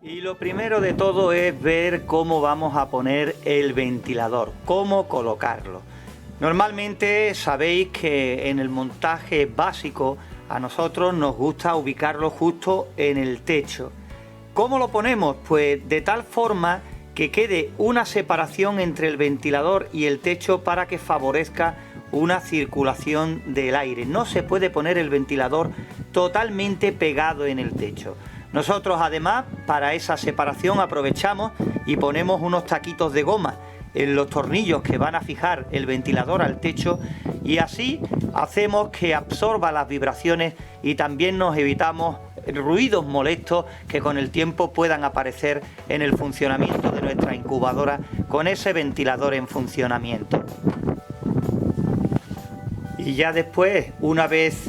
Y lo primero de todo es ver cómo vamos a poner el ventilador, cómo colocarlo. Normalmente sabéis que en el montaje básico a nosotros nos gusta ubicarlo justo en el techo. ¿Cómo lo ponemos? Pues de tal forma que quede una separación entre el ventilador y el techo para que favorezca una circulación del aire. No se puede poner el ventilador totalmente pegado en el techo. Nosotros además para esa separación aprovechamos y ponemos unos taquitos de goma en los tornillos que van a fijar el ventilador al techo y así hacemos que absorba las vibraciones y también nos evitamos ruidos molestos que con el tiempo puedan aparecer en el funcionamiento de nuestra incubadora con ese ventilador en funcionamiento. Y ya después, una vez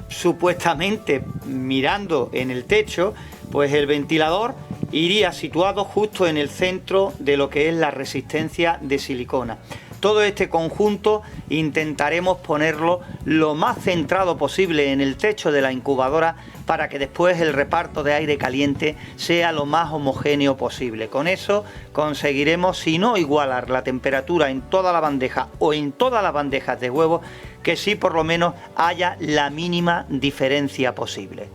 supuestamente mirando en el techo, pues el ventilador iría situado justo en el centro de lo que es la resistencia de silicona. Todo este conjunto intentaremos ponerlo lo más centrado posible en el techo de la incubadora para que después el reparto de aire caliente sea lo más homogéneo posible. Con eso conseguiremos, si no igualar la temperatura en toda la bandeja o en todas las bandejas de huevos, que sí por lo menos haya la mínima diferencia posible.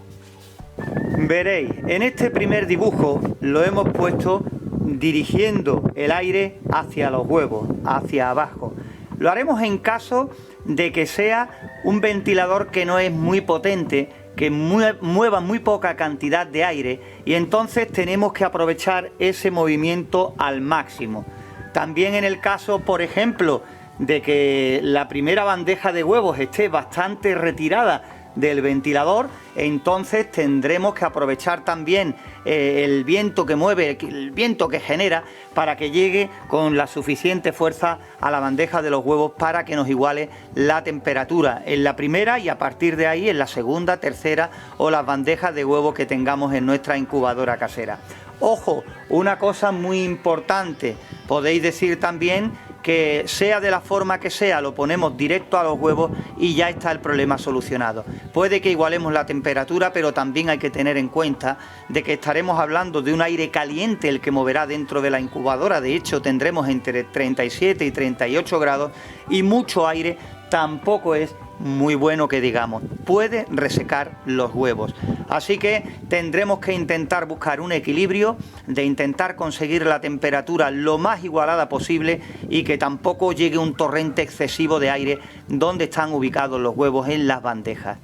Veréis, en este primer dibujo lo hemos puesto dirigiendo el aire hacia los huevos, hacia abajo. Lo haremos en caso de que sea un ventilador que no es muy potente, que mueva muy poca cantidad de aire y entonces tenemos que aprovechar ese movimiento al máximo. También en el caso, por ejemplo, de que la primera bandeja de huevos esté bastante retirada del ventilador, entonces tendremos que aprovechar también el viento que mueve, el viento que genera, para que llegue con la suficiente fuerza a la bandeja de los huevos para que nos iguale la temperatura en la primera y a partir de ahí en la segunda, tercera o las bandejas de huevos que tengamos en nuestra incubadora casera. Ojo, una cosa muy importante, podéis decir también que sea de la forma que sea, lo ponemos directo a los huevos y ya está el problema solucionado. Puede que igualemos la temperatura, pero también hay que tener en cuenta de que estaremos hablando de un aire caliente el que moverá dentro de la incubadora. De hecho, tendremos entre 37 y 38 grados y mucho aire tampoco es muy bueno que digamos, puede resecar los huevos. Así que tendremos que intentar buscar un equilibrio, de intentar conseguir la temperatura lo más igualada posible y que tampoco llegue un torrente excesivo de aire donde están ubicados los huevos en las bandejas.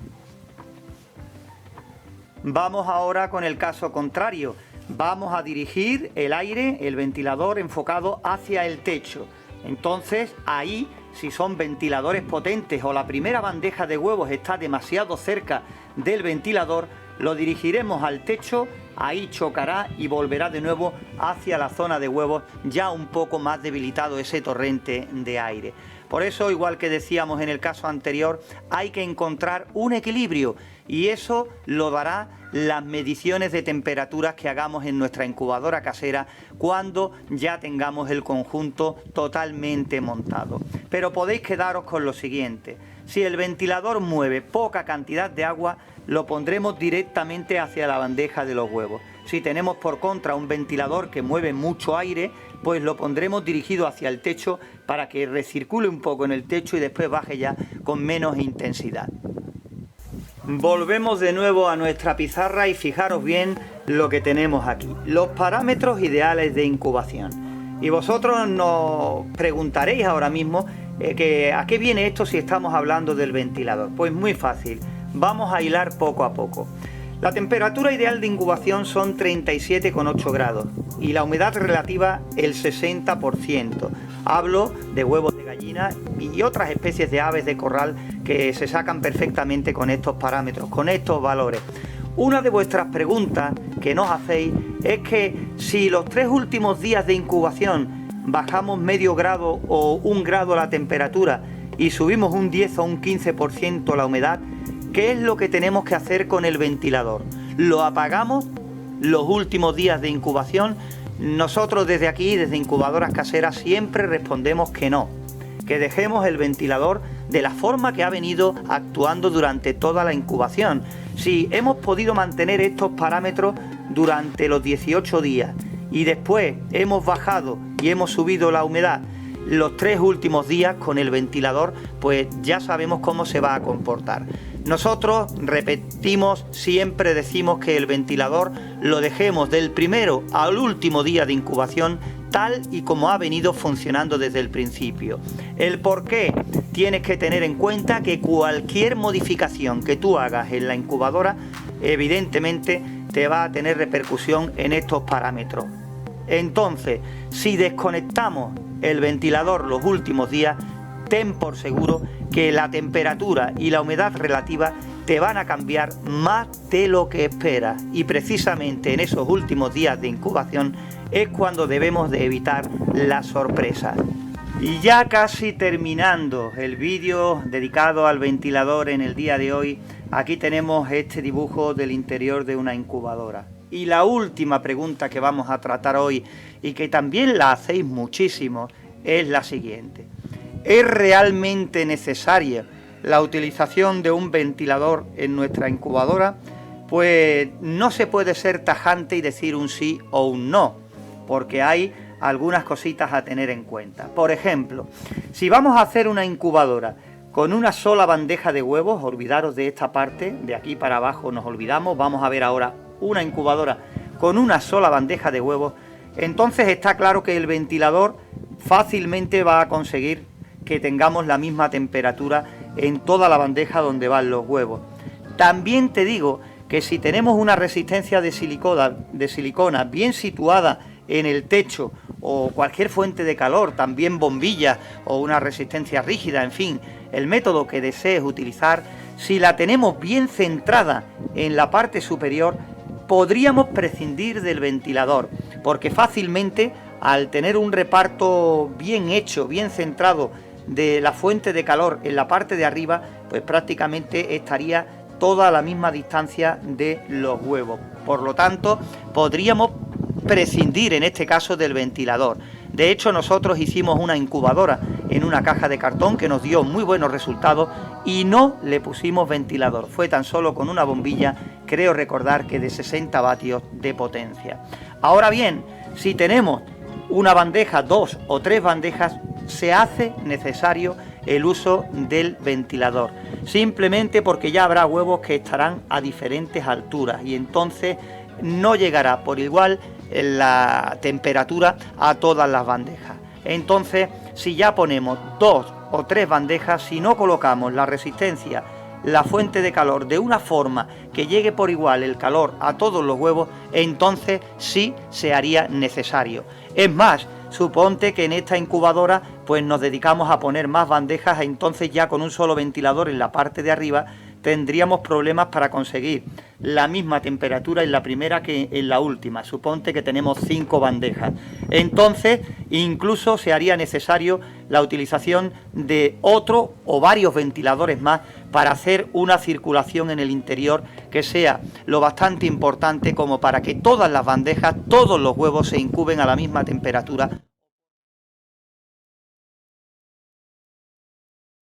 Vamos ahora con el caso contrario. Vamos a dirigir el aire, el ventilador enfocado hacia el techo. Entonces ahí, si son ventiladores potentes o la primera bandeja de huevos está demasiado cerca del ventilador, lo dirigiremos al techo, ahí chocará y volverá de nuevo hacia la zona de huevos, ya un poco más debilitado ese torrente de aire. Por eso, igual que decíamos en el caso anterior, hay que encontrar un equilibrio y eso lo dará las mediciones de temperaturas que hagamos en nuestra incubadora casera cuando ya tengamos el conjunto totalmente montado. Pero podéis quedaros con lo siguiente: si el ventilador mueve poca cantidad de agua, lo pondremos directamente hacia la bandeja de los huevos. Si tenemos por contra un ventilador que mueve mucho aire, pues lo pondremos dirigido hacia el techo para que recircule un poco en el techo y después baje ya con menos intensidad. Volvemos de nuevo a nuestra pizarra y fijaros bien lo que tenemos aquí, los parámetros ideales de incubación. Y vosotros nos preguntaréis ahora mismo ¿a qué viene esto si estamos hablando del ventilador? Pues muy fácil, vamos a hilar poco a poco. La temperatura ideal de incubación son 37,8 grados y la humedad relativa el 60%. Hablo de huevos de gallina y otras especies de aves de corral que se sacan perfectamente con estos parámetros, con estos valores. Una de vuestras preguntas que nos hacéis es que si los 3 últimos días de incubación bajamos medio grado o 1 grado la temperatura y subimos un 10 o un 15% la humedad, ¿qué es lo que tenemos que hacer con el ventilador? ¿Lo apagamos los últimos días de incubación? Nosotros desde aquí, desde Incubadoras Caseras, siempre respondemos que no, que dejemos el ventilador de la forma que ha venido actuando durante toda la incubación. Si hemos podido mantener estos parámetros durante los 18 días y después hemos bajado y hemos subido la humedad los 3 últimos días con el ventilador, pues ya sabemos cómo se va a comportar. Nosotros repetimos, siempre decimos que el ventilador lo dejemos del primero al último día de incubación tal y como ha venido funcionando desde el principio. ¿El por qué? Tienes que tener en cuenta que cualquier modificación que tú hagas en la incubadora evidentemente te va a tener repercusión en estos parámetros. Entonces, si desconectamos el ventilador los últimos días, ten por seguro que la temperatura y la humedad relativa te van a cambiar más de lo que esperas, y precisamente en esos últimos días de incubación es cuando debemos de evitar las sorpresas. Y ya casi terminando el vídeo dedicado al ventilador en el día de hoy, aquí tenemos este dibujo del interior de una incubadora. Y la última pregunta que vamos a tratar hoy, y que también la hacéis muchísimo, es la siguiente: ¿es realmente necesaria la utilización de un ventilador en nuestra incubadora? Pues no se puede ser tajante y decir un sí o un no, porque hay algunas cositas a tener en cuenta. Por ejemplo, si vamos a hacer una incubadora con una sola bandeja de huevos, olvidaros de esta parte, de aquí para abajo nos olvidamos, vamos a ver ahora una incubadora con una sola bandeja de huevos, entonces está claro que el ventilador fácilmente va a conseguir que tengamos la misma temperatura en toda la bandeja donde van los huevos. También te digo que si tenemos una resistencia de silicona bien situada en el techo o cualquier fuente de calor, también bombillas o una resistencia rígida, en fin, el método que desees utilizar, si la tenemos bien centrada en la parte superior, podríamos prescindir del ventilador, porque fácilmente al tener un reparto bien hecho, bien centrado de la fuente de calor en la parte de arriba, pues prácticamente estaría toda a la misma distancia de los huevos. Por lo tanto, podríamos prescindir en este caso del ventilador. De hecho, nosotros hicimos una incubadora en una caja de cartón que nos dio muy buenos resultados y no le pusimos ventilador. Fue tan solo con una bombilla, creo recordar que de 60 vatios de potencia. Ahora bien, si tenemos una bandeja, 2 o 3 bandejas, se hace necesario el uso del ventilador, simplemente porque ya habrá huevos que estarán a diferentes alturas y entonces no llegará por igual la temperatura a todas las bandejas. Entonces, si ya ponemos 2 o 3 bandejas, si no colocamos la resistencia, la fuente de calor de una forma que llegue por igual el calor a todos los huevos, entonces sí se haría necesario. Es más, suponte que en esta incubadora pues nos dedicamos a poner más bandejas, entonces ya con un solo ventilador en la parte de arriba tendríamos problemas para conseguir la misma temperatura en la primera que en la última. Suponte que tenemos 5 bandejas. Entonces, incluso se haría necesario la utilización de otro o varios ventiladores más para hacer una circulación en el interior que sea lo bastante importante como para que todas las bandejas, todos los huevos se incuben a la misma temperatura